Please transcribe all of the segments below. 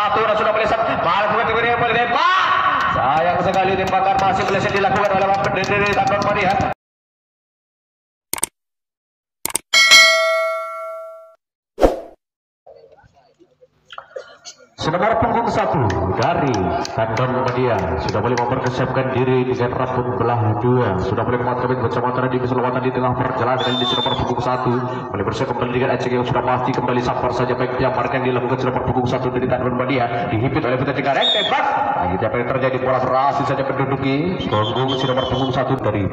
satu dan sudah meleset. Melakukan tembak. Sayang sekali tembakan masih meleset dilakukan oleh pendiri Tandon Mania. Nomor punggung 1 dari Tandon Media sudah boleh mempersiapkan diri dengan rambut belah 2, sudah boleh mematkan bersama-sama di keselamatan di tengah perjalanan di nomor punggung 1 boleh bersiap kembali dengan Aceh yang sudah pasti kembali sabar saja baik yang dilakukan nomor punggung 1 dari Tandon Media dihimpit oleh Putra Cengkareng tembak. Akhirnya apa yang terjadi bola berhasil saja menduduki punggung nomor punggung 1 dari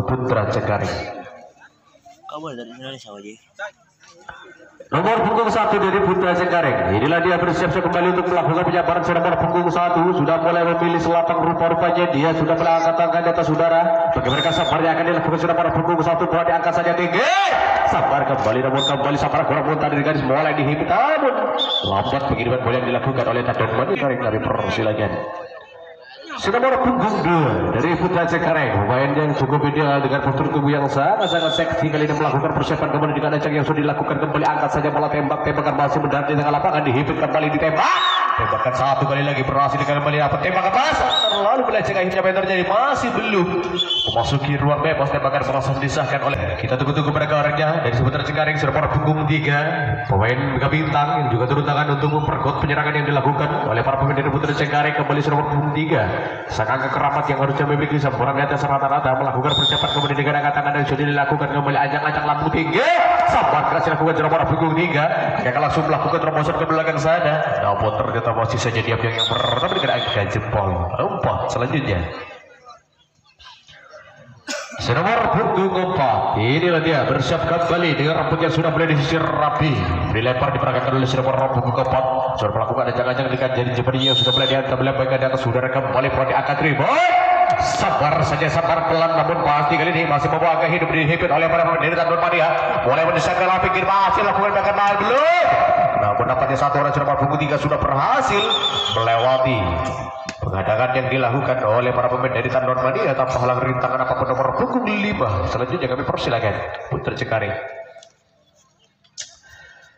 Putra Cengkareng. Kamu dari Indonesia aja. Nomor punggung 1 dari Putra Cengkareng. Inilah dia bersiap-siap kembali untuk melakukan penyabaran nomor punggung 1. Sudah mulai memilih selapang rupa-rupanya. Dia sudah mengangkat tangan di atas saudara. Bagi mereka sabarnya akan dilakukan nomor punggung 1. Bola diangkat saja tinggi. Sabar kembali, namun kembali sabar kurang muntah dari garis mulai dihimpit. Namun lambat pengiriman bola yang dilakukan oleh Tandon Media. Kami persilakan. Nomor punggung 2 dari Putra Cengkareng, pemain yang cukup ideal dengan postur tubuh yang sangat-sangat seksi. Kali ini melakukan persiapan kembali dengan ajang yang sudah dilakukan kembali. Angkat saja bola tembakan masih mendarat di tengah lapangan, dihimpit kembali ditembak. Tembakan satu kali lagi berhasil kembali dapat tembakan masuk terlalu melenceng. Akhirnya apa yang terjadi masih belum memasuki ruang bebas. Tembakan langsung disahkan oleh kita tunggu mereka orangnya dari Putra Cengkareng. Nomor punggung 3 pemain Mega Bintang yang juga turun tangan untuk memperkuat penyerangan yang dilakukan oleh para pemain dari Putra Cengkareng. Kembali nomor punggung 3 sang angka keramat yang harusnya memiliki sempurna di atas rata-rata melakukan persiapan kembali dengan angkat tangan yang sudah dilakukan kembali ajang-ajang lambung tinggi. Sabar keras dilakukan nomor punggung 3 mereka langsung melakukan terobosan ke belakang sana. Namun ternyata masih saja diam yang pertama dengan angka jempol 4. Selanjutnya nomor punggung 4 inilah dia bersiap kembali dengan rambut yang sudah mulai disisir rapi, dilempar diperagakan oleh nomor punggung 4. Sudah melakukan ajang-ajang dengan jadi jempol yang sudah mulai diantar melempar ke atas saudara kembali bola diangkat ribut. Sabar saja, sabar pelan namun pasti kali ini masih membawa angka hidup dihimpit oleh para pemain dari Tandon Mania. Mulai mendesak ke pinggir masih lakukan bahkan mahal belum. Namun nampaknya satu orang nomor punggung 3 sudah berhasil melewati penghadangan yang dilakukan oleh para pemain dari Tandon Mania tanpa halang rintangan apapun. Nomor punggung 5 selanjutnya kami persilakan Putra Cengkareng.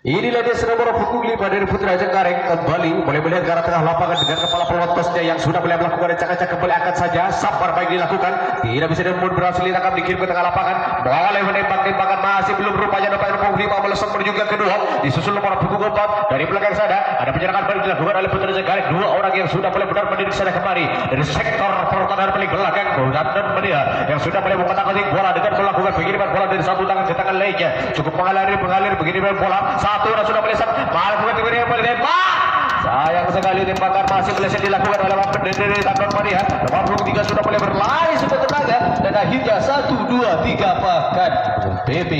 Inilah dia nomor punggung 5 dari Putra Cengkareng kembali mulai melihat ke arah tengah lapangan dengan kepala pelotosnya yang sudah mulai melakukan acak-acak kembali. Angkat saja, sabar baik dilakukan, tidak bisa namun berhasil ditangkap dikirim ke tengah lapangan. Boleh menembak tembakan masih belum rupanya nomor punggung 5 melesat menuju ke kedua disusul nomor punggung 4 dari belakang sana. Ada penyerangan baru dilakukan oleh Putra Cengkareng. 2 orang yang sudah mulai benar-benar di sana kemari dari sektor pertahanan paling belakang Tandon Media yang sudah mulai mengotak-atik bola dengan melakukan pengiriman bola dari satu tangan ke tangan lainnya. Cukup mengalir pengiriman bola. Satu dan sudah meleset, melakukan tembak. Sayang sekali tembakan masih meleset dilakukan oleh pendiri Tandon Media. Nomor punggung 3 sudah mulai berlari sudah tenaga dan akhirnya 1, 2, 3 bahkan BB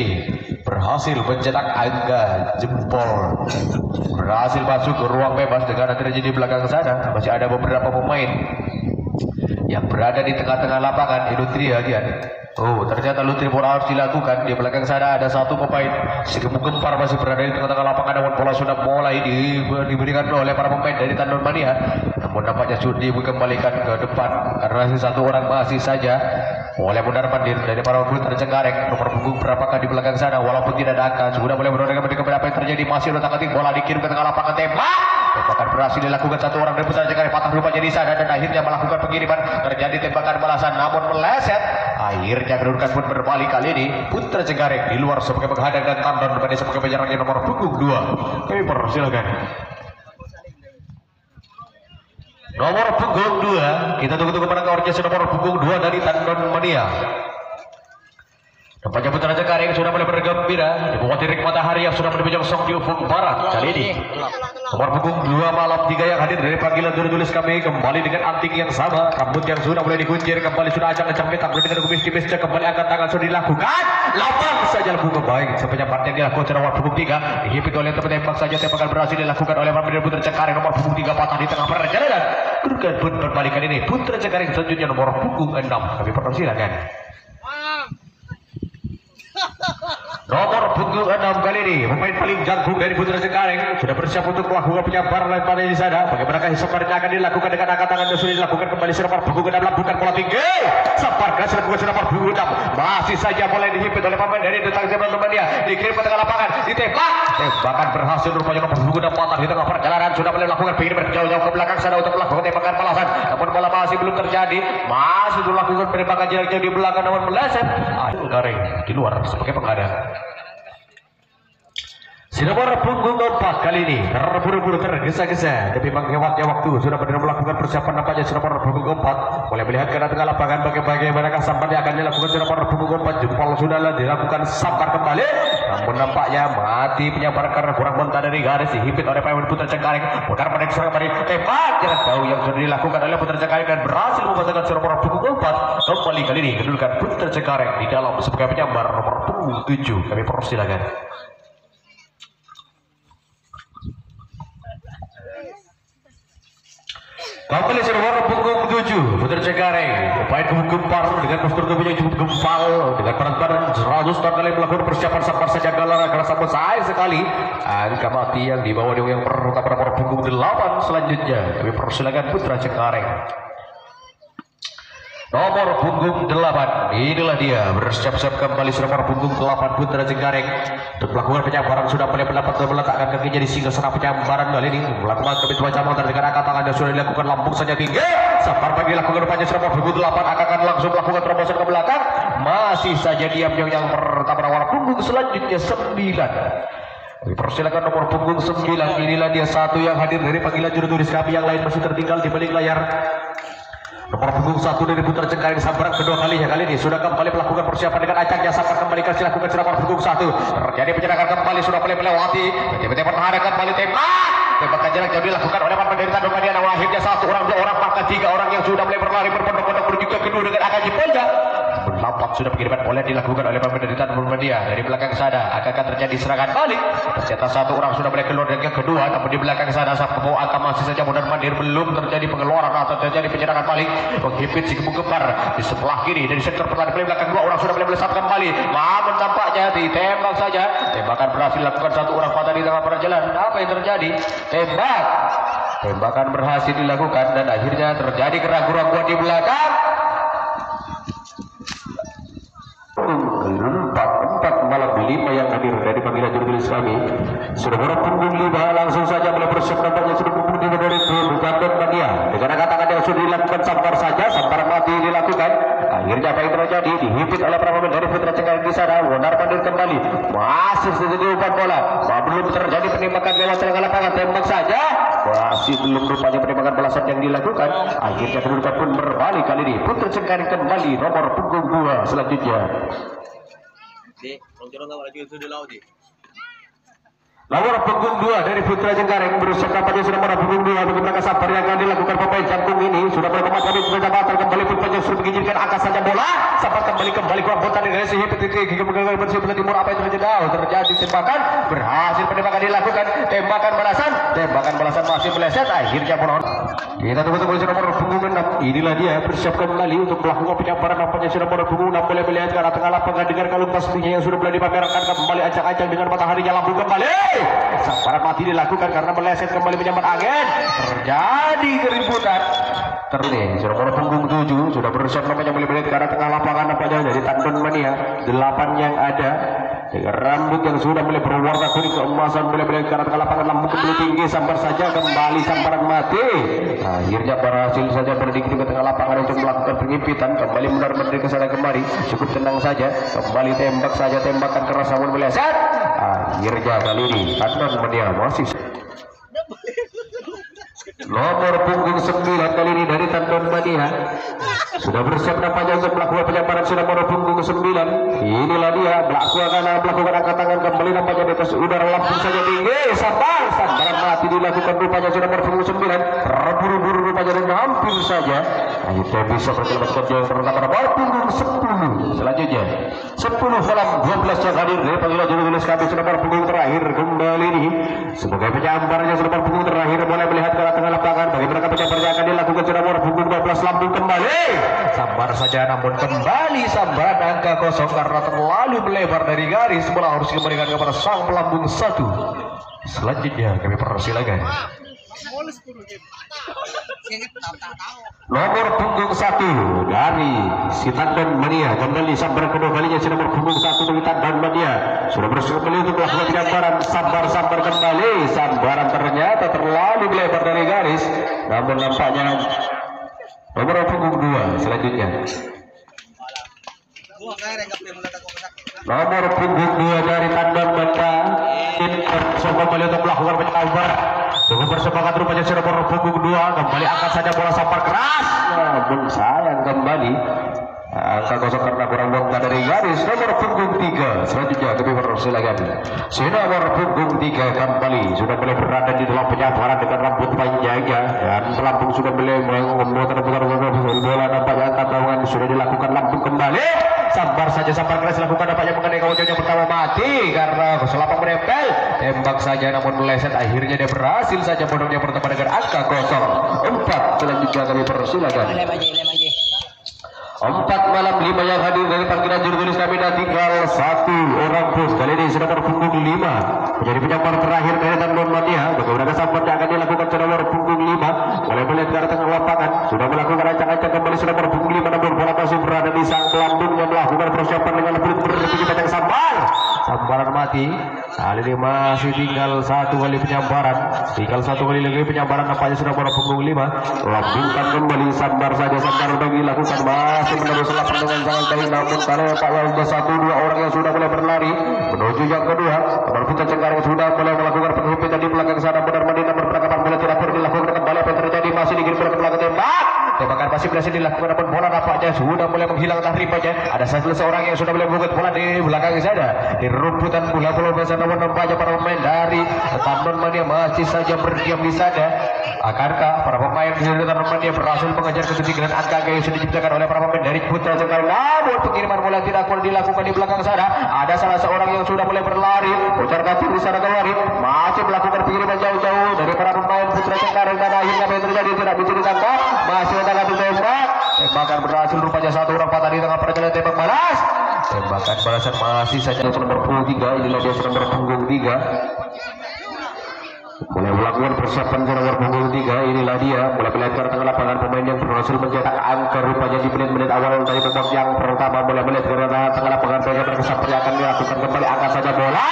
berhasil mencetak angka jempol, berhasil masuk ke ruang bebas dengan terjadi di belakang sana. Masih ada beberapa pemain yang berada di tengah-tengah lapangan industri bagian. Ternyata lutri bola harus dilakukan. Di belakang sana ada satu pemain si gempar masih berada di tengah-tengah lapangan. Namun bola sudah mulai diberikan oleh para pemain dari Tandon Mania. Namun nampaknya sudah dikembalikan ke depan karena satu orang masih saja mulai mundur diri dari para Putra Cengkareng. Nomor punggung berapakah di belakang sana walaupun tidak ada angka sudah mulai menurunkan kepada apa yang terjadi. Masih otak-atik bola dikirim ke tengah lapangan tembak. Tembakan berhasil dilakukan satu orang dari Putra Cengkareng patah rupanya di sana dan akhirnya melakukan pengiriman. Terjadi tembakan balasan namun meleset. Akhirnya kedudukan pun berbalik kali ini. Putra Cengkareng di luar sebagai penghadang dan Tandon Media sebagai penyerangnya nomor punggung 2. Kami persilakan. Nomor punggung 2 kita tunggu pada orkes nomor punggung 2 dari Tandon Media. Nampaknya Putra Cengkareng sudah mulai bergembira di bawah terik matahari yang sudah menuju song di ufuk barat. Kali ini nomor punggung 2 malam 3 yang hadir dari panggilan tulis kami kembali dengan anting yang sama, rambut yang sudah mulai dikuncir kembali, sudah ajang-ajang metak dengan kumis-kumisnya kembali, angkat tangan sudah dilakukan, lapang saja lakukan baik sampai part yang dilakukan nomor punggung 3 dihimpit oleh tembak saja. Tembakan berhasil dilakukan oleh pemain Putra Cengkareng. Nomor punggung 3 patah di tengah perjalanan. Kedudukan pun berbalik kali ini. Putra Cengkareng selanjutnya nomor punggung 6 kami persilakan. Nomor punggung 6 kali ini pemain paling jago dari Putra Cengkareng sudah bersiap untuk melakukan penyabaran pada di sana. Bagaimanakah hisapannya akan dilakukan dengan angkat tangan dan sudah dilakukan kembali nomor punggung 6 bukan bola tinggi. Sabar keras dilakukan nomor punggung 6 masih saja boleh dihimpit oleh pemain dari tentang teman-teman dia dikirim ke tengah lapangan ditembak. Tembakan berhasil rupanya nomor punggung 6 patah di tengah perjalanan sudah boleh melakukan pengiriman jauh-jauh ke belakang sana untuk melakukan tembakan balasan. Namun bola masih belum terjadi, masih dilakukan penembakan jarak jauh di belakang namun meleset. Cengkareng di luar sebagai penghadang. Nomor punggung 4 kali ini terburu-buru tergesa-gesa tapi menghewatnya waktu sudah benar melakukan persiapan nampaknya nomor punggung 4 boleh melihat ke tengah lapangan bagaimanakah samparnya akan dilakukan nomor punggung 4 jempol sudahlah dilakukan sampar kembali namun nampaknya mati penyabar karena kurang mentah dari garis dihimpit oleh pemain Putra Cengkareng putar pada serang kembali tembak jarak jauh yang sudah dilakukan oleh Putra Cengkareng dan berhasil membatalkan nomor punggung 4 kembali kali ini kedulukan Putra Cengkareng di dalam sebagai penyambar nomor punggung 7 kami persilakan. Kembali nomor punggung 7 Putra Cengkareng upaya gempar dengan postur tubuhnya cukup gempal dengan berat 100 ton kali melakukan persiapan sabar saja galara karena sampai saya sekali angka mati yang dibawa di yang pertama nomor punggung 8 selanjutnya kami persilakan Putra Cengkareng. Nomor punggung 8 inilah dia bersiap-siap kembali nomor punggung 8 Putra Cengkareng untuk melakukan penyambaran sudah mulai mendapat meletakkan kakinya di singgah penyambaran kali ini melakukan kebetulan campur dengan angkat tangan dan sudah dilakukan lambung saja tinggi sabar bagi dilakukan rupanya nomor punggung 8 akan langsung melakukan terobosan ke belakang masih saja diam yang pertama nomor punggung selanjutnya 9. Persilakan nomor punggung 9 inilah dia satu yang hadir dari panggilan juru tulis kami yang lain masih tertinggal di balik layar. Nomor punggung 1 dari Putra Cengkareng sabar kedua kalinya kali ini sudah kembali melakukan persiapan dengan acaknya sabar kembali kasih lakukan nomor punggung 1 terjadi penyerangan kembali sudah boleh melewati tiba-tiba pertahanan kembali tembakan jarak jauh dilakukan oleh pemain dari Tanjung Madiana akhirnya 1 orang 2 orang bahkan 3 orang yang sudah mulai berlari berbondong-bondong menuju ke kedua dengan akan Jepolja nampak sudah pengiriman bola dilakukan oleh pemain dari Tanjung Madiana dari belakang sana akan terjadi serangan balik ternyata 1 orang sudah mulai keluar dan yang kedua namun di belakang sana Sabtu akan masih saja mondar-mandir belum terjadi pengeluaran atau terjadi penyerangan balik menghimpit si kebun kembar di sebelah kiri dari sektor pertahanan belakang 2 orang sudah mulai melesat kembali namun tampaknya ditembak saja tembakan berhasil dilakukan 1 orang patah di tengah perjalanan apa yang terjadi tembakan berhasil dilakukan dan akhirnya terjadi keraguan-raguan di belakang 4 malam 5 yang hadir dari panggilan juru tulis kami sudah punggung 5 langsung saja mulai bersiap nampaknya sudah punggung 5 dari Tanjung Madiana dengan angkat-angkat yang sudah dilakukan sampar saja sampar mati dilakukan akhirnya apa yang terjadi dihimpit oleh pemain dari Putra Cengkareng di sana mondar-mandir kembali masih terjadi umpan bola belum terjadi penembakan lewat tengah lapangan tembak saja masih belum rupanya penembakan balasan yang dilakukan akhirnya kedudukan pun berbalik kali ini Putra Cengkareng kembali nomor punggung 2 selanjutnya. Nomor punggung 2 dari Putra Cengkareng berusaha tampaknya sudah nomor punggung 2 bagaimana sabar yang akan dilakukan pemain jantung ini sudah bertempat kami mencoba kembali pemain sudah mengizinkan angkat saja bola sabar kembali kurang bontan dari si bersih timur apa yang terjadi tembakan berhasil penembakan dilakukan tembakan balasan masih meleset akhirnya menor kita tunggu nomor punggung 6 inilah dia bersiap kembali untuk melakukan penyabaran nampaknya sudah nomor punggung 6 boleh melihat ke arah tengah lapangan dengan kalung tasbihnya yang sudah mulai dipamerkan kembali acak-acak dengan mataharinya lambung kembali sabaran mati dilakukan karena meleset kembali menyambar angin terjadi keributan terjadi nomor punggung 7 sudah bersiap namanya boleh melihat ke arah tengah lapangan nampaknya dari Tanjung Madiana 8 yang ada dengan rambut yang sudah mulai berwarna kuning keemasan boleh melihat ke arah tengah lapangan lambung kembali tinggi sambar saja kembali sambaran mati akhirnya berhasil saja berdiri ke tengah lapangan untuk melakukan penyimpitan kembali benar-benar ke sana kembali cukup tenang saja kembali tembak saja tembakan keras namun meleset akhirnya kali ini Tanjung Madiana masih nomor punggung 9 kali ini dari Tanjung Madiana sudah bersiap nampaknya untuk melakukan penyabaran sudah nomor punggung 9 inilah dia melakukan angkat tangan kembali nampaknya di atas udara lambung saja tinggi sambaran mati dilakukan rupanya sudah nomor punggung 9 terburu-buru rupanya dan hampir saja akhirnya bisa berkelebatkan jauh pertama nomor punggung 10 selanjutnya 10 malam 12 yang hadir dari panggilan juru tulis kami sudah nomor punggung terakhir kembali ini sebagai penyambarnya sudah nomor punggung terakhir boleh melihat ke tengah lapangan bagaimana penyambarnya akan dilakukan sudah nomor punggung 12 lambung kembali sabar saja namun kembali sambar angka kosong karena terlalu terlalu melebar dari garis, bola harus dikembalikan kepada sang pelambung 1. Selanjutnya kami persilakan nomor punggung 1 dari Sitandon Mania, kembali sambar kedua kalinya si nomor punggung 1 dari Sitandon Mania sudah bersiap kembali untuk melakukan penyabaran. Sambar kembali, sambaran ternyata terlalu melebar dari garis, namun nampaknya nomor punggung 2 selanjutnya nomor punggung 2 dari Tandon Banda kembali untuk melakukan penyabaran. Cukup bersepakat rupanya si nomor punggung 2 kembali angkat saja bola sampar keras, namun sayang kembali angka kosong karena kurang bongkar dari garis. Nomor punggung 3 selanjutnya kami persilakan si nomor punggung 3 kembali sudah mulai berada di dalam penyabaran dengan rambut panjangnya dan pelampung sudah mulai membuat bola, nampaknya angkat tangan sudah dilakukan, lampung kembali sambar saja, sambar keras dilakukan, nampaknya mengenai kawan yang pertama mati karena selapang menempel, tembak saja namun meleset, akhirnya dia berhasil saja bodongnya pertama dengan angka 0-4. Selanjutnya kami persilakan 4 malam 5 yang hadir dari panggilan juru tulis kami, dan tinggal 1 orang pun kali ini sudah berpunggung 5 menjadi penyambar terakhir dari Tandon Mania. Bagaimana sambar yang akan dilakukan sudah berpunggung 5 oleh melihat ke arah tengah lapangan, sudah melakukan acak-acak kembali sudah berpunggung 5, namun bola masih berada di sang pelambung yang melakukan persiapan dengan lebih banyak sambaran mati. Kali ini masih tinggal 1 kali penyambaran, lagi penyambaran, nampaknya sudah berpunggung 5, lambungkan kembali, sambar saja, sambar bagi lakukan masih menerus lapangan dengan sangat baik, namun kalau Pak yang sudah 1-2 orang yang sudah mulai berlari menuju yang kedua. Nomor Putra Cengkareng sudah mulai melakukan penghimpitan di belakang sana, benar-benar namun perangkapan bola tidak perlu dilakukan kembali. Apa yang terjadi, masih dikirim ke belakang tembakan masih berhasil dilakukan, namun bola nampaknya sudah mulai menghilang entah ribanya. Ada seorang yang sudah mulai membuat bola di belakang sana di rumputan bola biasa, namun nampaknya para pemain dari Tandon Mania masih saja berdiam di sana. Akankah para pemain dari Tandon Mania berhasil mengejar ketinggalan angka yang sudah diciptakan oleh para pemain dari Putra Cengkareng? Namun pengiriman bola tidak akan dilakukan di belakang sana. Ada salah seorang yang sudah mulai berlari, putar kaki di sana kembali, masih melakukan pengiriman jauh-jauh dari para pemain Putra Cengkareng, dan akhirnya apa yang terjadi tidak bisa ditangkap. Masih ada tembak, tembakan berhasil rupanya 1 orang patah di tengah perjalanan tembak balas. Tembakan balasan masih saja nomor punggung 3, inilah dia nomor punggung 3 mulai melakukan persiapan ke nomor punggung 3. Inilah dia mulai melihat ke tengah lapangan pemain yang berhasil mencetak angka rupanya di menit-menit awal dari babak yang pertama. Mulai melihat ke tengah lapangan pemain berkesampar yang akan dilakukan kembali, angkat saja bola,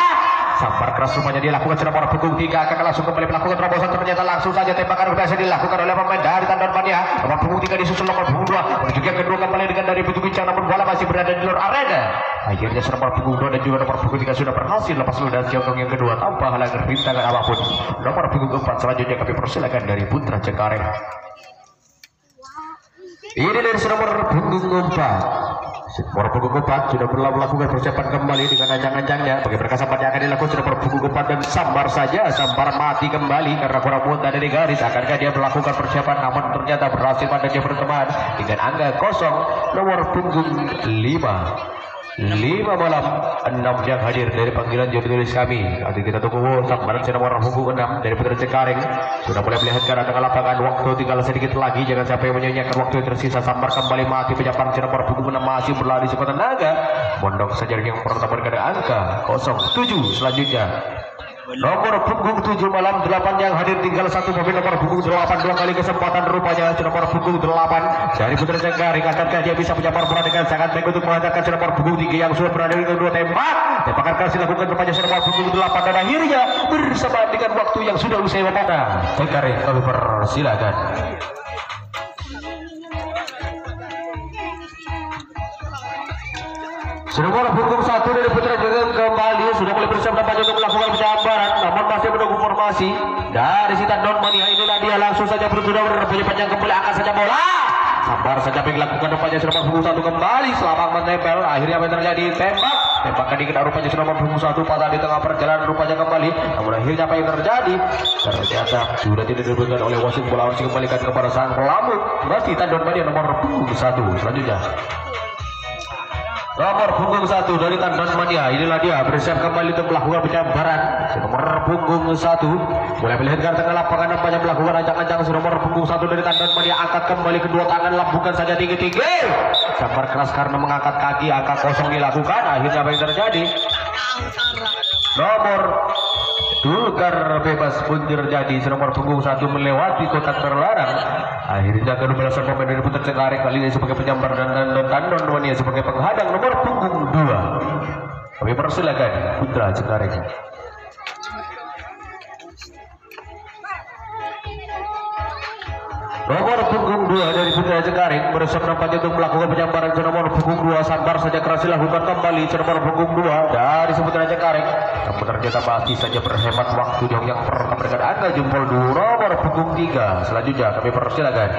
sambar keras rupanya dilakukan sudah nomor punggung 3 akan langsung kembali melakukan terobosan, ternyata langsung saja tembakan berhasil dilakukan oleh pemain dari Tandon Mania. Nomor punggung 3 disusul nomor punggung 2 menuju yang kedua kembali dengan dari pintu bincang, namun bola masih berada di luar arena. Akhirnya nomor punggung 2 dan juga nomor punggung 3 sudah berhasil lepas dulu dari jangkauan yang kedua tanpa halangan rintangan apapun. Nomor punggung 4 selanjutnya kami persilakan dari Putra Cengkareng. Ini dari nomor punggung 4. Nomor punggung 4 sudah melakukan persiapan kembali dengan ancang-ancangnya. Bagi perkasapan yang akan dilakukan sudah nomor punggung 4 dan sambar saja, sambar mati kembali karena kurang muat dari garis. Akankah dia melakukan persiapan, namun ternyata berhasil pada dia berteman dengan angka 0. Nomor punggung 5 malam 6 yang hadir dari panggilan juru tulis kami. Nanti kita tunggu sambaran nomor punggung 6 dari Putra Cengkareng sudah mulai melihat ke arah tengah lapangan. Waktu tinggal sedikit lagi, jangan sampai menyanyiakan waktu yang tersisa. Sambar kembali mati, penyampaian nomor punggung 6 masih berlari sekuat tenaga, mondok saja yang pertama dengan angka 07. Selanjutnya nomor punggung 7 malam 8 yang hadir tinggal 1 mobil nomor punggung 8 2 kali kesempatan rupanya nomor punggung 8 dari Putra Cengkareng. Akankah dia bisa menyambar bola dengan sangat baik untuk menghantarkan nomor punggung 3 yang sudah berada di kedua tembakan keras dilakukan rupanya nomor punggung 8 dan akhirnya bersamaan dengan waktu yang sudah usai memanah. Cengkareng kami persilakan. Nomor punggung 1 dari Putra Cengkareng kembali sudah mulai bersiap nampaknya untuk melakukan penyambaran, namun masih menunggu formasi dari Tandon Mania. Inilah dia langsung saja sudah berpunya panjang kembali, angkat saja bola, sambar saja dilakukan rupanya nomor punggung 1 kembali selapang menempel. Akhirnya apa yang terjadi, tembakan dikena rupanya nomor punggung 1 patah di tengah perjalanan rupanya kembali, namun akhirnya apa yang terjadi, ternyata sudah tidak diberikan oleh wasit. Bola harus dikembalikan kepada sang pelambung masih Tandon Mania nomor punggung 1. Selanjutnya Nomor punggung 1 dari Tandan Mania, inilah dia bersiap kembali untuk melakukan penyabaran. Nomor punggung 1 mulai melihat ke tengah lapangan nampaknya melakukan ancang-ancang. Nomor punggung 1 dari Tandan Mania angkat kembali kedua tangan, lambungkan saja tinggi-tinggi. Sabar keras karena mengangkat kaki, angka kosong dilakukan. Akhirnya apa yang terjadi? Nomor tukar bebas pun terjadi. Nomor punggung 1 melewati kotak terlarang. Akhirnya kedua belasan pemain dari Putra Cengkareng kali ini sebagai penyambar dan Tandan Mania sebagai penghadang. Nomor punggung 2 kami persilakan Putra Cengkareng. Nomor punggung 2 dari Putra Cengkareng bersiap nampaknya untuk melakukan penyambaran. Nomor punggung 2 sabar saja keras dilakukan kembali. Nomor punggung 2 dari Putra Cengkareng yang ternyata masih saja berhemat waktu yang perlu memberikan angka jempol 2. Nomor punggung 3 selanjutnya kami persilakan.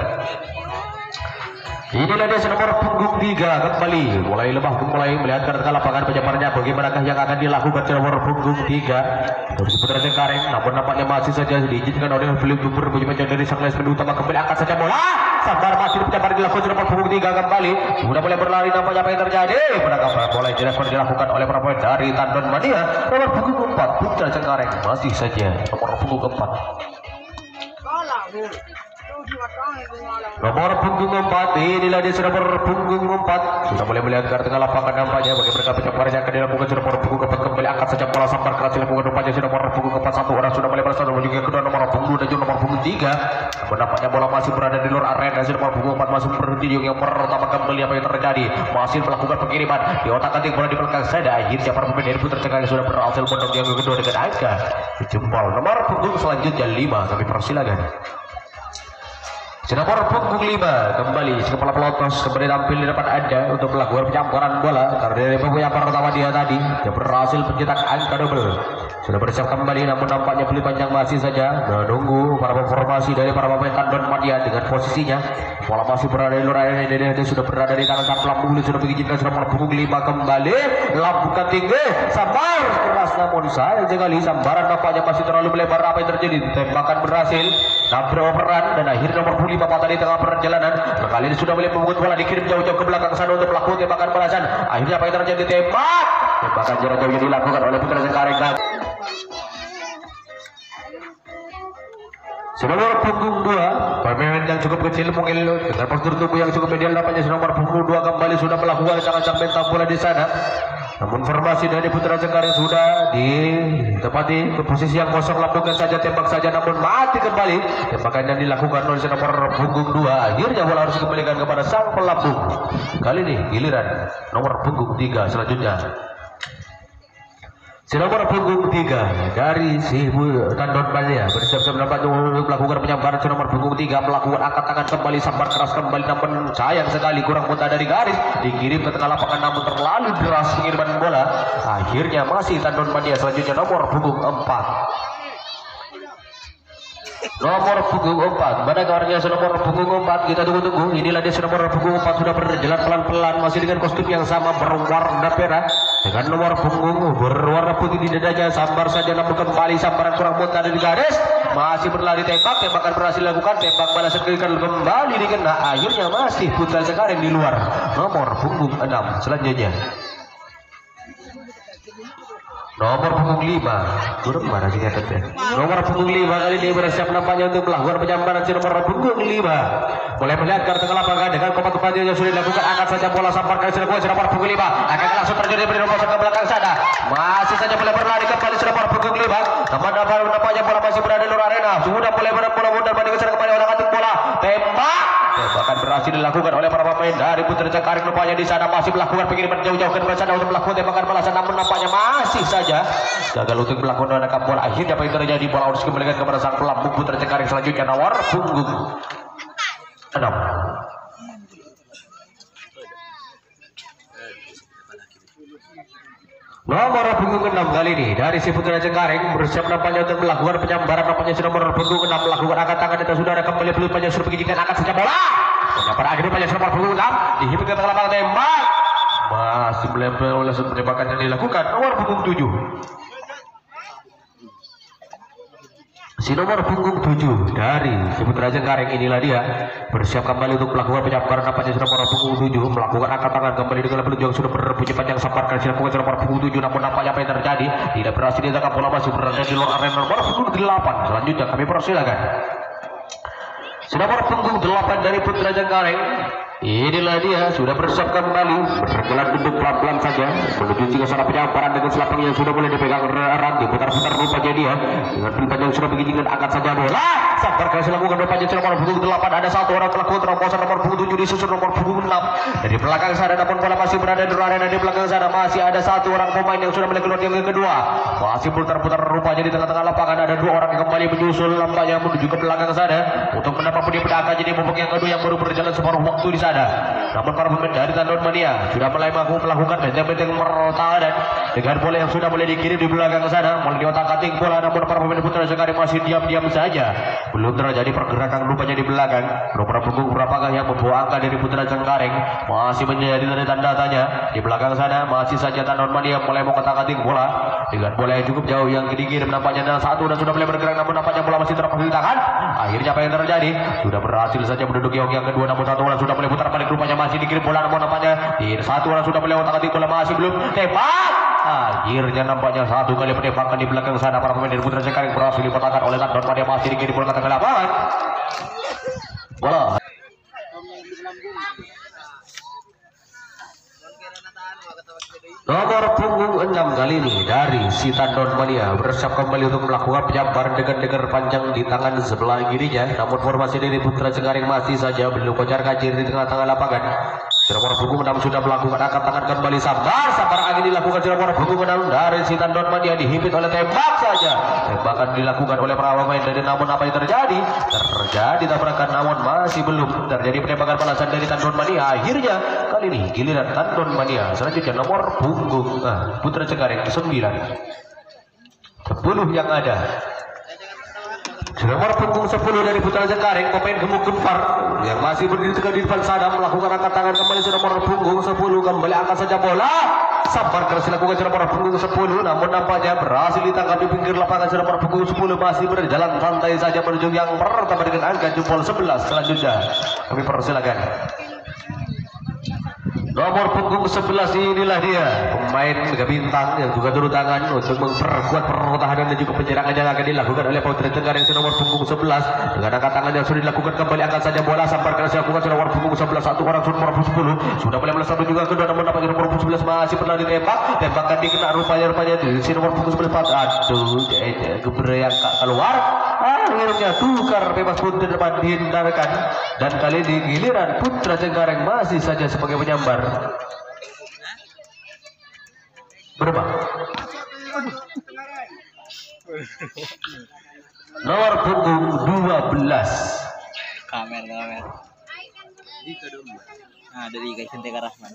Inilah dia nomor punggung 3 kembali mulai lemah, mulai melihat ke lapangan penyabarannya. Bagaimanakah yang akan dilakukan nomor punggung 3 dari Putra Cengkareng, namun nampaknya masih saja diizinkan oleh Philip Gubernur berbunyi dari sang lesmen utama. Kembali angkat saja bola, sabar masih penyabaran dilakukan nomor punggung 3 kembali. Sudah mulai berlari, nampaknya apa yang terjadi? Penangkapan bola jelas dilakukan oleh para pemain dari Tandan Mania. Nomor punggung 4 Putra Cengkareng masih saja nomor punggung 4. Nomor punggung 4 inilah dia nomor punggung 4 sudah mulai melihat ke tengah lapangan nampaknya bagi mereka pencaparan yang akan dilakukan nomor punggung 4 kembali angkat saja bola sambar keras dilakukan rupanya nomor punggung 4 satu orang sudah mulai bersatu juga kedua nomor punggung dan juga nomor punggung 3 nampaknya bola masih berada di luar arena. Nomor punggung 4 masih berhenti yang pertama kembali apa yang terjadi masih melakukan pengiriman di otak atik bola di belakang saya. Akhirnya para pemain dari Putra Cengkareng sudah berhasil menang yang kedua dengan angka jempol. Nomor punggung selanjutnya 5 kami persilakan. Nomor punggung 5 kembali kepala pelotos kembali tampil di depan Anda untuk melakukan penyambaran bola karena dari penyamparan pertama dia tadi dia berhasil mencetak angka double. Sudah bersiap kembali namun nampaknya beli panjang masih saja menunggu para formasi dari para pemain Tandan Mania dengan posisinya bola masih berada di luar area. Dia sudah berada di tangan sang lambung sudah mengizinkan nomor punggung 5 kembali lambungkan tinggi sabar keras namun sayang sekali sambaran nampaknya masih terlalu melebar. Apa yang terjadi? Tembakan berhasil nabrak operan dan akhirnya nomor punggung 5 patah di tengah perjalanan. Kali ini sudah boleh memungut bola dikirim jauh-jauh ke belakang sana untuk melakukan tembakan balasan. Akhirnya apa yang terjadi? Tembakan jarak jauh yang dilakukan oleh Putra Cengkareng. Nomor punggung 2 pemain yang cukup kecil mungkin dengan postur tubuh yang cukup ideal nampaknya nomor punggung 2 kembali sudah melakukan ancang-ancang mental bola di sana. Namun formasi dari Putra Cengkareng sudah ditempati ke posisi yang kosong, lambungkan saja tembak saja namun mati kembali. Tembakan yang dilakukan oleh nomor punggung 2 akhirnya bola harus dikembalikan kepada sang pelambung. Kali ini giliran nomor punggung 3 selanjutnya. Nomor punggung 3 dari Tandan Mania bersiap-siap untuk melakukan penyambaran. Nomor punggung 3 melakukan angkat tangan kembali sambar keras kembali namun sayang sekali kurang mudah dari garis dikirim ke tengah lapangan namun terlalu deras pengiriman bola. Akhirnya masih Tandan Mania selanjutnya nomor punggung 4. Nomor punggung 4 pada kabarnya nomor punggung 4 kita tunggu-tunggu. Inilah dia nomor punggung 4 sudah berjalan pelan-pelan masih dengan kostum yang sama berwarna perak dengan nomor punggung berwarna putih di dadanya. Sambar saja namun kembali sambaran kurang mudah dari garis masih berlari tembakan berhasil dilakukan tembak balasan kembali dikena. Akhirnya masih Putra Cengkareng di luar. Nomor punggung 6 selanjutnya nomor punggung 5 turun mana sih katanya. Nomor punggung 5 kali ini bersiap nampaknya untuk melakukan penyambaran. Nomor punggung 5 mulai melihat ke tengah lapangan dengan komando yang sudah dilakukan. Angkat saja bola sambar kali nomor punggung 5 akan langsung terjadi dari nomor ke belakang sana masih saja mulai berlari kembali nomor punggung 5 nampaknya bola masih berada di luar arena. Sudah mulai mudah bandingkan kembali orang atik bola tembak. Tembakan berhasil dilakukan oleh para pemain dari Putra Cengkareng. Nampaknya di sana masih melakukan pengiriman jauh-jauh ke sana untuk melakukan tembakan balasan namun nampaknya masih saja gagal untuk melakukan angkat bola. Akhirnya apa yang terjadi? Bola harus dikembalikan kepada sang pelambung Putra Cengkareng selanjutnya nomor punggung 6. Nomor punggung 6 kali ini dari si Putra Cengkareng bersiap nampaknya untuk melakukan penyambaran. Nampaknya si nomor punggung 6 melakukan angkat tangan dan sudah ada kembali belum panjang suruh mengizinkan angkat saja bola. Pada akhirnya panjang nomor punggung 6 dihibur ke tengah lapangan tembak masih melempar oleh tembakan yang dilakukan nomor punggung 7. Si nomor punggung 7 dari si Putra Cengkareng inilah dia bersiap kembali untuk melakukan penyamparan. Nampaknya si nomor punggung 7 melakukan angkat tangan kembali dengan peluang sudah berbunyi panjang samparkan si nomor punggung 7, namun nampaknya apa yang terjadi tidak berhasil ditangkap bola, masih berada di luar arena. Nomor punggung 8 selanjutnya kami persilakan si nomor punggung 8 dari Putra Cengkareng. Inilah dia sudah bersiap kembali berjalan duduk pelan-pelan saja menuju ke sana penyamparan dengan selapang yang sudah mulai dipegang erat, diputar-putar rupanya dia dengan pilihan yang sudah begini angkat saja bola sabar kali lakukan rupanya nomor punggung 8 ada satu orang pelaku terobosan nomor punggung 7 disusul nomor punggung 6 dari belakang sana, namun bola masih berada di arena. Di belakang sana masih ada satu orang pemain yang sudah mulai keluar yang kedua masih putar-putar rupanya di tengah-tengah lapangan ada dua orang yang kembali menyusul nampaknya menuju ke belakang sana untuk mendapat pundi pedaka jadi babak yang kedua yang baru berjalan separuh waktu di sana. Namun para pemain dari Tandon Mania sudah mulai melakukan benteng-benteng pertahanan dengan bola yang sudah mulai dikirim di belakang sana, mulai diotak-atik bola, namun para pemain Putra Cengkareng masih diam-diam saja, belum terjadi pergerakan rupanya di belakang. Nomor punggung berapakah yang membawa angka dari Putra Cengkareng masih menjadi tanda tanya di belakang sana. Masih saja Tandon Mania mulai mengotak-atik bola dengan bola yang cukup jauh yang dikirim nampaknya dan satu dan sudah mulai bergerak, namun nampaknya bola masih terlepas di tangan. Akhirnya apa yang terjadi sudah berhasil saja menduduki yang kedua, namun satu orang sudah mulai putar balik rupanya masih dikirim bola, namun nampaknya satu orang sudah mulai otak-atik bola masih belum tembak. Akhirnya nampaknya satu kali penembakan di belakang sana para pemain dari Putra Cengkareng berhasil dipatahkan oleh Tandon Mania, masih dikirim bola ke tengah lapangan. Bola nomor punggung 6 kali ini dari si Tandon Mania bersiap kembali untuk melakukan penyamparan dengan dengar panjang di tangan sebelah kirinya, namun formasi dari Putra Cengkareng masih saja belum kocar-kacir di tengah-tengah lapangan. Nomor punggung 6 sudah melakukan angkat tangan kembali sabar angin dilakukan nomor punggung 6 dari si Tandon Mania dihimpit oleh tembak saja. Tembakan dilakukan oleh para pemain dari, namun apa yang terjadi? Terjadi tabrakan, namun masih belum terjadi penembakan balasan dari Tandon Mania. Akhirnya kali ini giliran Tandon Mania. Selanjutnya nomor punggung Putra Cengkareng 9 10 yang ada. Nomor punggung 10 dari Putra Cengkareng pemain gemuk gempar yang masih berdiri tegak di depan sana melakukan angkat tangan kembali. Nomor punggung 10 kembali angkat saja bola sabar keras dilakukan nomor punggung 10, namun nampaknya berhasil ditangkap di pinggir lapangan. Nomor punggung 10 masih berjalan santai saja menuju yang pertama dengan angka jempol 11. Selanjutnya kami persilakan nomor punggung 11 inilah dia pemain Mega Bintang yang juga turun tangan untuk memperkuat pertahanan dan juga penyerangan yang akan dilakukan oleh Putra Cengkareng. Nomor punggung 11 dengan angkat tangan yang sudah dilakukan kembali angkat saja bola sampai keras dilakukan nomor punggung 11 satu orang nomor punggung 10 sudah mulai melesat juga kedua, namun nampaknya nomor punggung 11 masih pernah ditembak, tembakan dikena rupanya di sini nomor punggung 11 aduh gebrek yang keluar. Akhirnya tukar bebas pun dapat dihindarkan dan kali ini giliran Putra Cengkareng masih saja sebagai penyambar. Berapa? Nomor punggung 12 Kamer. Nah, dari guys Senteka Rahman.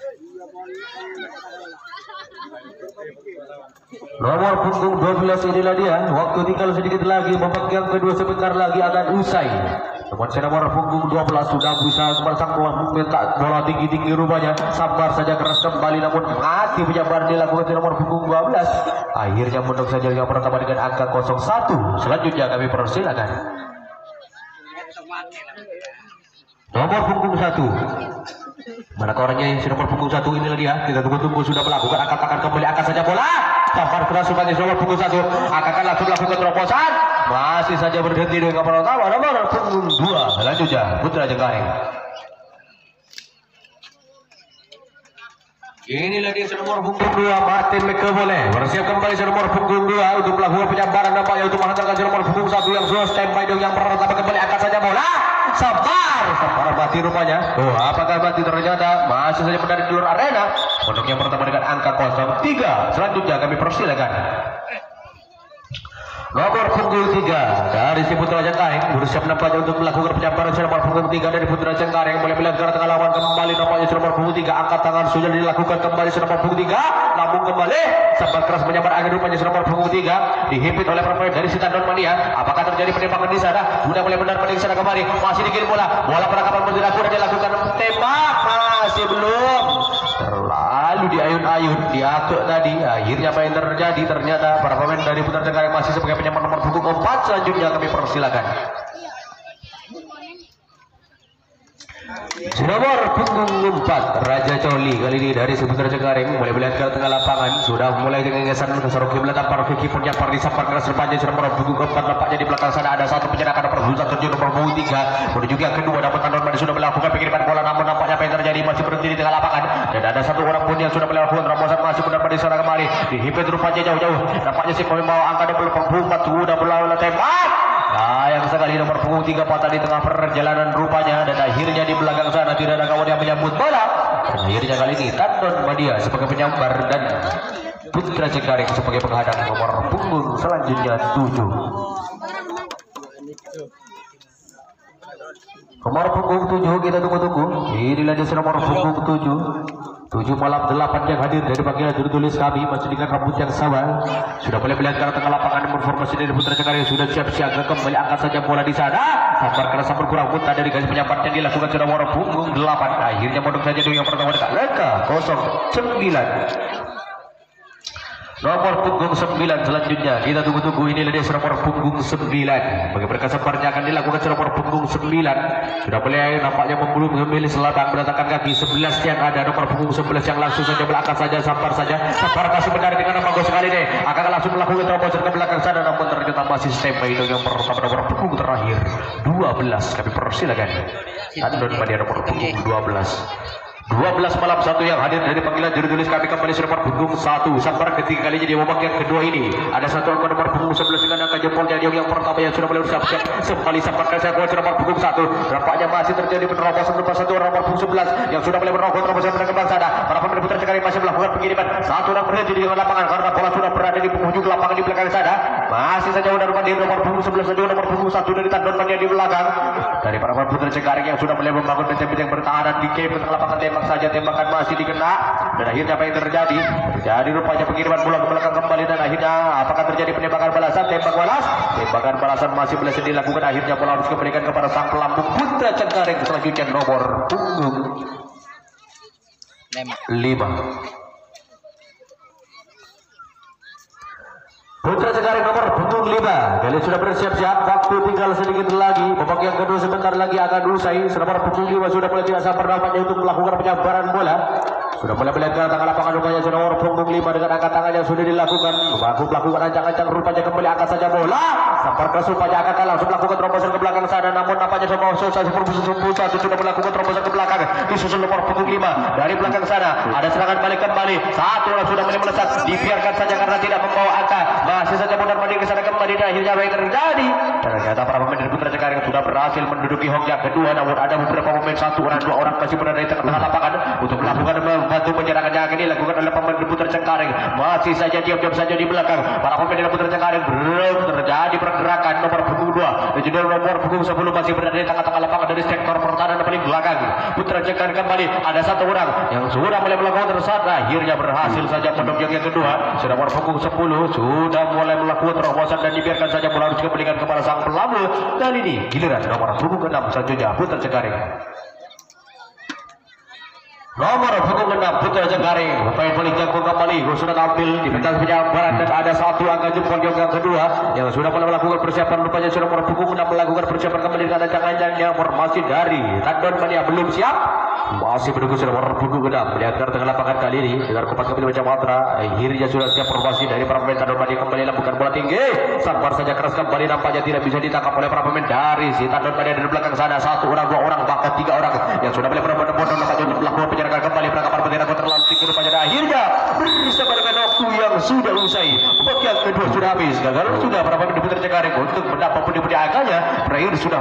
Nomor punggung 12 inilah dia. Waktu tinggal sedikit lagi, babak yang kedua sebentar lagi akan usai. Namun nomor punggung 12 sudah bisa memasang minta bola tinggi-tinggi rupanya. Sabar saja keras kembali, namun mati penyabar dilakukan nomor punggung 12. Akhirnya mentok saja yang pertama dengan angka 01. Selanjutnya kami persilakan nomor punggung 1. Mana orangnya yang nomor punggung 1 inilah dia. Kita tunggu-tunggu sudah melakukan angkat tangan kembali, angkat saja bola. Sabar keras sebagai nomor punggung 1 akan langsung melakukan terobosan. Masih saja berhenti dengan pertama nomor punggung 2. Selanjutnya Putra Cengkareng. Inilah dia nomor punggung 2 Martin Mekebole bersiap kembali nomor punggung 2 untuk melakukan penyabaran nampaknya untuk menghantarkan nomor punggung 1 yang sudah standby dong yang pertama kembali angkat saja bola. Sabar mati rupanya. Apakah mati? Ternyata masih saja berada di luar arena. Untuk yang pertama dengan angka 03. Selanjutnya kami persilakan nomor punggung 3 dari si Putra Cengkareng bersiap nampaknya untuk melakukan penyabaran nomor punggung 3 dari Putra Cengkareng mulai melihat ke tengah lawan kembali nampaknya nomor punggung 3 angkat tangan sudah dilakukan kembali nomor punggung 3, namun kembali sempat keras menyabar akhir rupanya nomor punggung 3 dihimpit oleh pemain dari si Tandon Mania. Apakah terjadi penembakan di sana? Sudah mulai benar-benar di sana kembali, masih dikirim bola penangkapan dilakukan tembak masih belum terlalu ayun-ayun diatur tadi. Akhirnya apa yang terjadi? Ternyata para pemain dari Putra Cengkareng masih sebagai penyamar nomor punggung 4. Selanjutnya kami persilakan nomor punggung 4 Raja Coli kali ini dari Putra Cengkareng mulai melihat ke tengah lapangan, sudah mulai dengan geseran ke sorok kiblat tampar Vicky pun yang disampar keras depannya nomor punggung 4. Nampaknya di belakang sana ada satu penyerangan nomor punggung 1 nomor punggung 3 menuju yang kedua. Namun Tandon Madi sudah melakukan pengiriman bola, namun nampaknya apa yang terjadi masih berhenti di tengah lapangan dan ada satu orang pun yang sudah melakukan terobosan masih benar di sana kembali dihimpit rupanya jauh-jauh. Nampaknya si pemain angka nomor punggung 4 sudah melakukan tembak. Sayang sekali nomor punggung 3 patah di tengah perjalanan rupanya dan akhirnya di belakang sana tidak ada kawan yang menyambut bola. Dan akhirnya kali ini Tandon Madia sebagai penyambar dan Putra Cengkareng sebagai penghadang nomor punggung selanjutnya 7. Nomor punggung 7 kita tunggu-tunggu. Inilah dia nomor punggung 7 malam 8 yang hadir dari panggilan juru tulis kami masih dengan rambut yang sama. Sudah boleh melihat ke tengah lapangan informasi dari Putra Cengkareng sudah siap-siap kembali angkat saja bola di sana. Sabar karena sabar kurang muntah dari garis penyambar yang dilakukan sudah nomor punggung 8. Akhirnya modok saja dulu yang pertama dekat Leka 09. Nomor punggung 9 selanjutnya kita tunggu-tunggu. Inilah dia nomor punggung 9. Bagi berkesemparnya akan dilakukan nomor punggung 9. Sudah mulai nampaknya memilih selatan mendatangkan kaki 11 yang ada nomor punggung 11 yang langsung saja belakang saja sabar kasih benar dengan bagus sekali deh akan langsung melakukan terobosan ke belakang sana, namun ternyata masih stempel itu yang pertama nomor punggung terakhir 12. Kami persilakan Tandon Madia nomor punggung 12 malam 1 yang hadir dari panggilan juru tulis kami kembali nomor punggung 1. Sabar ketiga kalinya di babak yang kedua ini ada satu angka nomor punggung 11 dengan angka jempolnya yang pertama yang sudah mulai siap-siap kembali sabar saya kuat nomor punggung 1. Nampaknya masih terjadi penerobosan nomor 1 nomor punggung 11 yang sudah mulai meroboh terobosan berkembang sana. Para pemain Putra Cengkareng masih melakukan pengiriman. Satu orang berhenti di lapangan karena bola sudah berada di penghujung lapangan di belakang sana. Masih saja udah di nomor punggung 11 saja nomor punggung 1 dari Tandon Madia di belakang. Dari para pemain Putra Cengkareng yang sudah mulai membangun benteng-benteng pertahanan di game tengah lapangan tembak saja tembakan masih dikena dan akhirnya apa yang terjadi rupanya pengiriman bola ke belakang kembali dan akhirnya apakah terjadi penembakan balasan tembakan balasan masih boleh dilakukan. Akhirnya bola harus diberikan kepada sang pelambung Putra Cengkareng selanjutnya nomor punggung 5. Putra Cengkareng nomor punggung 5 kalian sudah bersiap-siap, waktu tinggal sedikit lagi, babak yang kedua sebentar lagi akan usai. Nomor punggung 5 sudah mulai tidak sabar nampaknya untuk melakukan penyabaran bola. Sudah mulai melihat ke tengah lapangan rupanya nomor punggung 5 dengan angkat tangan yang sudah dilakukan. Melakukan ancang-ancang rupanya kembali angkat saja bola. Sabar keras rupanya akan langsung melakukan terobosan ke belakang sana, namun nampaknya semua selesai sudah melakukan terobosan ke belakang. Disusul nomor punggung 5 dari belakang sana ada serangan balik kembali. Satu orang sudah mulai melesat, dibiarkan saja karena tidak membawa angka. Masih saja Munar Madi ke sana kembali dan akhirnya apa yang terjadi? Ternyata para pemain dari Putra Cengkareng sudah berhasil menduduki hok yang kedua, namun ada beberapa pemain 1 orang 2 orang masih berada di tengah-tengah lapangan untuk melakukan membantu penyerangan yang akan dilakukan oleh pemain dari Putra Cengkareng. Masih saja diam-diam saja di belakang para pemain dari Putra Cengkareng, belum terjadi pergerakan. Nomor punggung 2 dan juga nomor punggung 10 masih berada di tengah-tengah lapangan dari sektor pertahanan paling belakang. Putra Cengkareng kembali ada 1 orang yang sudah mulai melakukan tersangka, akhirnya berhasil saja mendobrak yang kedua. Sudah nomor punggung 10 sudah mulai melakukan terobosan dan dibiarkan saja bola harus diberikan kepada sang pelambung. Dan ini giliran nomor punggung 6 selanjutnya Putra Cengkareng. Nomor punggung 6 Putra Cengkareng pemain paling jago kembali sudah tampil di pentas penyabaran dan ada 1 angka jempol yang kedua yang sudah mulai melakukan persiapan. Rupanya sudah nomor punggung 6 melakukan persiapan kembali dengan jangan-jangan formasi dari Tandon Madia belum siap, masih menunggu sudah nomor punggung 6 melihat ke tengah lapangan kali ini dengan kupat kembali macam mantra. Akhirnya sudah siap formasi dari para pemain Tandon Madia kembali lakukan bola tinggi, sabar saja keras kembali nampaknya tidak bisa ditangkap oleh para pemain dari si Tandon Madia dari belakang sana. 1 orang 2 orang bahkan 3 orang yang sudah mulai berbondong-bondong nampaknya untuk melakukan penyerangan kembali perangkap bendera terlalu tinggi rupanya akhirnya bersama dengan waktu yang sudah usai. Babak yang kedua sudah habis, gagal sudah para pemain Putra Cengkareng untuk mendapat pundi-pundi angkanya berakhir sudah